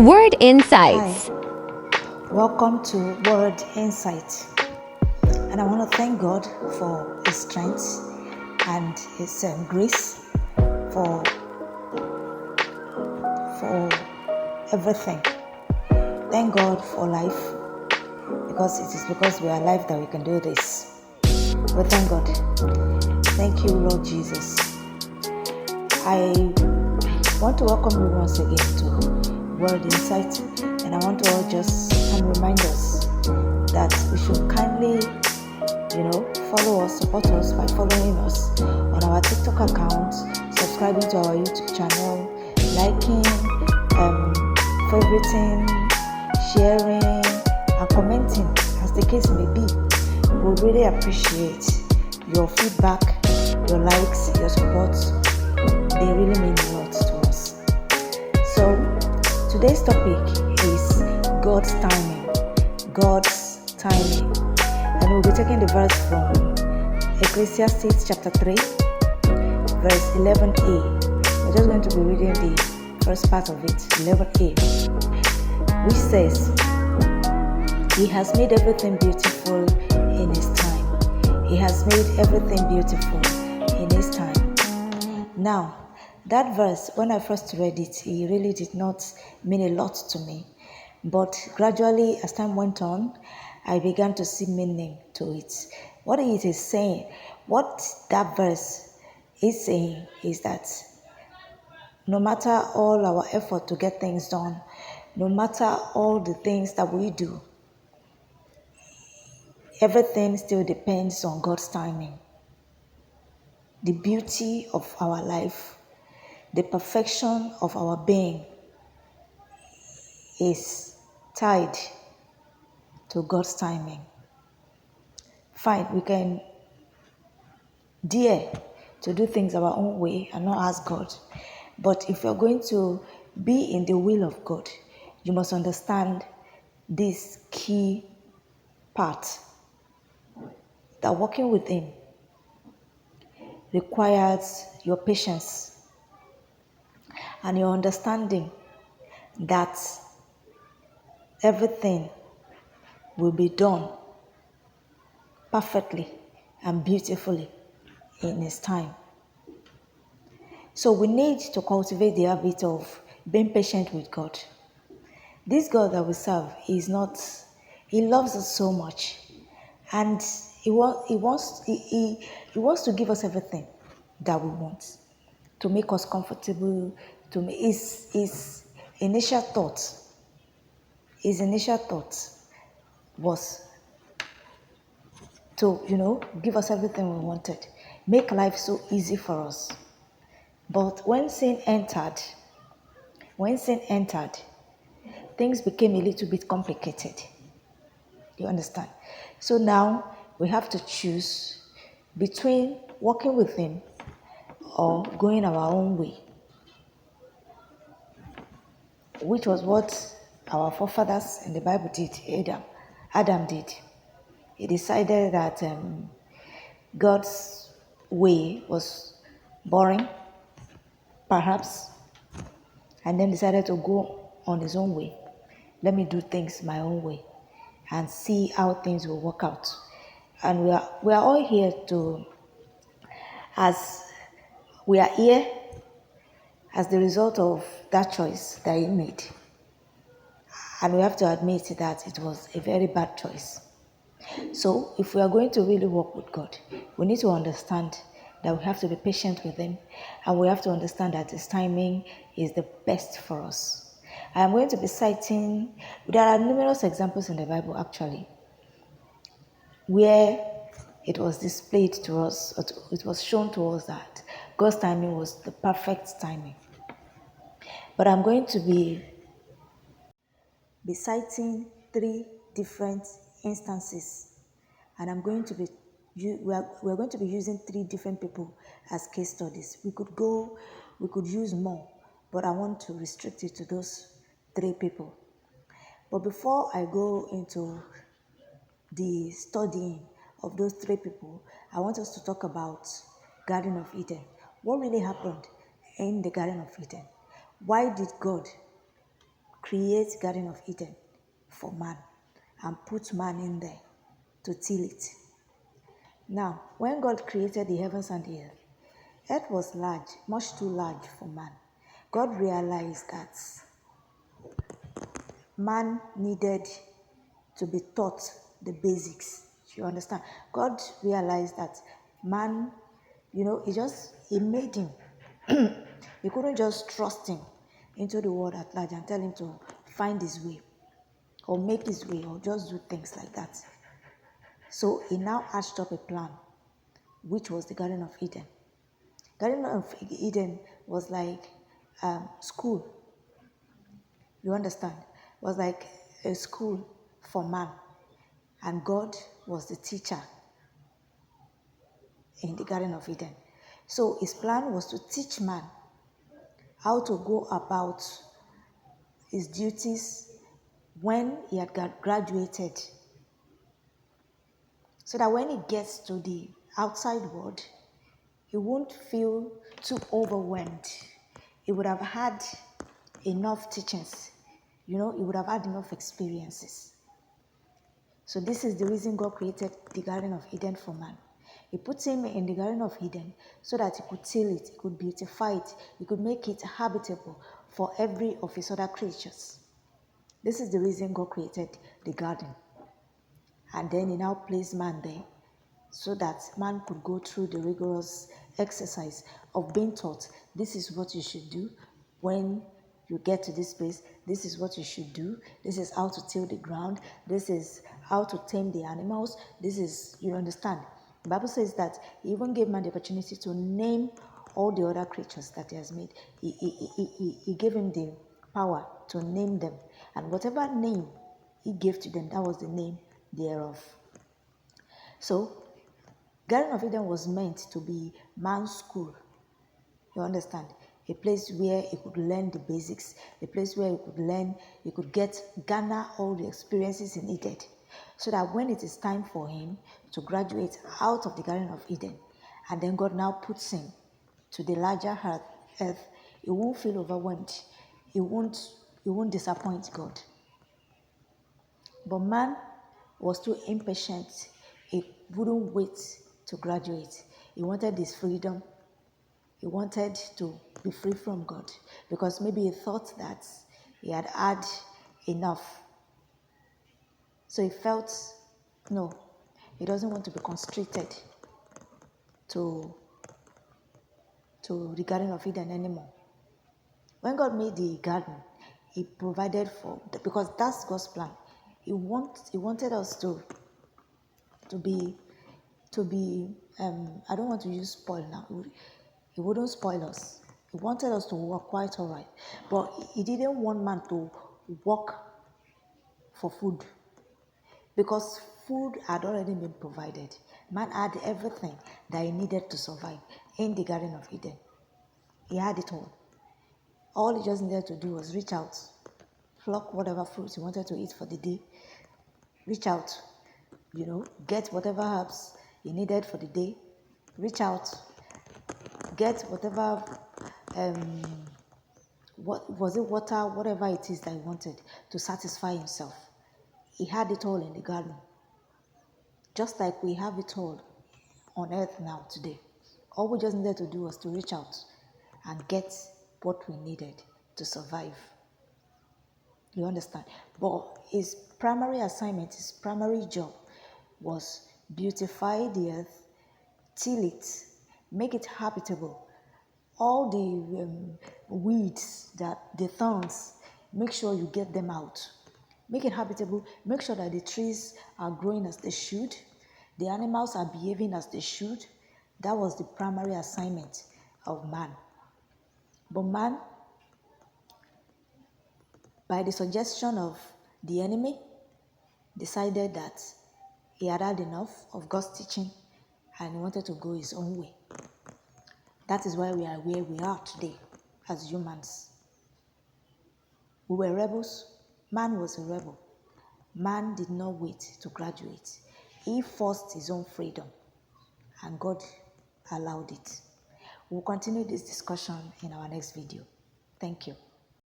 Word Hi, Insights. welcome to Word Insight. And I want to thank God for His strength and His grace for for everything. Thank God for life because it is because we are alive that we can do this. We thank God. Thank you, Lord Jesus. I want to welcome you once again to Word Insight, and I want to just remind us that we should kindly follow us, support us by following us on our TikTok account, subscribing to our YouTube channel, liking, favoriting, sharing, and commenting, as the case may be. We would really appreciate your feedback, your likes, your support. They really mean a lot to us. So, today's topic is God's timing. God's timing. And we'll be taking the verse from Ecclesiastes chapter 3, verse 11a. We're just going to be reading the first part of it, 11a, which says, He has made everything beautiful in His time. He has made everything beautiful in His time. Now, that verse, when I first read it, it really did not mean a lot to me. But gradually, as time went on, I began to see meaning to it. What it is saying, what that verse is saying is that no matter all our effort to get things done, no matter all the things that we do, everything still depends on God's timing. The beauty of our life, the perfection of our being is tied to God's timing. Fine, we can dare to do things our own way and not ask God. But if you're going to be in the will of God, you must understand this key part, that working with Him requires your patience and your understanding that everything will be done perfectly and beautifully in His time. So we need to cultivate the habit of being patient with God. This God that we serve is not, He loves us so much, and He wants to give us everything that we want, to make us comfortable, to make his initial thought, was to, give us everything we wanted, make life so easy for us. But when sin entered, things became a little bit complicated. You understand? So now we have to choose between working with Him or going our own way, which was what our forefathers in the Bible did. Adam did. He decided that God's way was boring, perhaps, and then decided to go on his own way. Let me do things my own way and see how things will work out. And we are all here to, as we are here as the result of that choice that he made. And we have to admit that it was a very bad choice. So if we are going to really work with God, we need to understand that we have to be patient with Him, and we have to understand that His timing is the best for us. I am going to be citing, there are numerous examples in the Bible actually, where it was displayed to us, or it was shown to us that God's timing was the perfect timing. But I'm going to be citing three different instances, and we're going to be using three different people as case studies. We could use more, but I want to restrict it to those three people. But before I go into the studying of those three people, I want us to talk about Garden of Eden. What really happened in the Garden of Eden? Why did God create Garden of Eden for man and put man in there to till it. Now, when God created the heavens and the earth was large, much too large for man. God realized that man needed to be taught the basics. You understand? God realized that man, he made him. He couldn't just trust him into the world at large and tell him to find his way or make his way or just do things like that. So he now hatched up a plan, which was the Garden of Eden. Garden of Eden was like school. You understand? It was like a school for man. And God was the teacher in the Garden of Eden. So his plan was to teach man how to go about his duties when he had graduated. So that when he gets to the outside world, he won't feel too overwhelmed. He would have had enough teachings. He would have had enough experiences. So this is the reason God created the Garden of Eden for man. He put him in the Garden of Eden so that he could till it, he could beautify it, he could make it habitable for every of his other creatures. This is the reason God created the garden. And then he now placed man there so that man could go through the rigorous exercise of being taught, this is what you should do when you get to this place, this is what you should do, this is how to till the ground, this is how to tame the animals, this is, you understand. The Bible says that he even gave man the opportunity to name all the other creatures that he has made. He gave him the power to name them. And whatever name he gave to them, that was the name thereof. So, Garden of Eden was meant to be man's school. You understand? A place where he could learn the basics, a place where he could garner all the experiences he needed. So that when it is time for him to graduate out of the Garden of Eden, and then God now puts him to the larger earth, he won't feel overwhelmed. He won't disappoint God. But man was too impatient. He wouldn't wait to graduate. He wanted his freedom. He wanted to be free from God because maybe he thought that he had had enough. So he felt, no, he doesn't want to be constricted to the Garden of Eden anymore. When God made the garden, he provided because that's God's plan. He wanted us to be I don't want to use spoil now. He wouldn't spoil us. He wanted us to work quite all right. But he didn't want man to work for food. Because food had already been provided. Man had everything that he needed to survive in the Garden of Eden. He had it all. All he just needed to do was reach out, pluck whatever fruits he wanted to eat for the day, reach out, get whatever herbs he needed for the day, reach out, get whatever, water, whatever it is that he wanted to satisfy himself. He had it all in the garden. Just like we have it all on earth now today. All we just needed to do was to reach out and get what we needed to survive. You understand? But his primary assignment, his primary job was beautify the earth, till it, make it habitable. All the weeds, the thorns, make sure you get them out. Make it habitable. Make sure that the trees are growing as they should. The animals are behaving as they should. That was the primary assignment of man. But man, by the suggestion of the enemy, decided that he had had enough of God's teaching and he wanted to go his own way. That is why we are where we are today as humans. We were rebels. Man was a rebel. Man did not wait to graduate. He forced his own freedom and God allowed it. We'll continue this discussion in our next video. Thank you.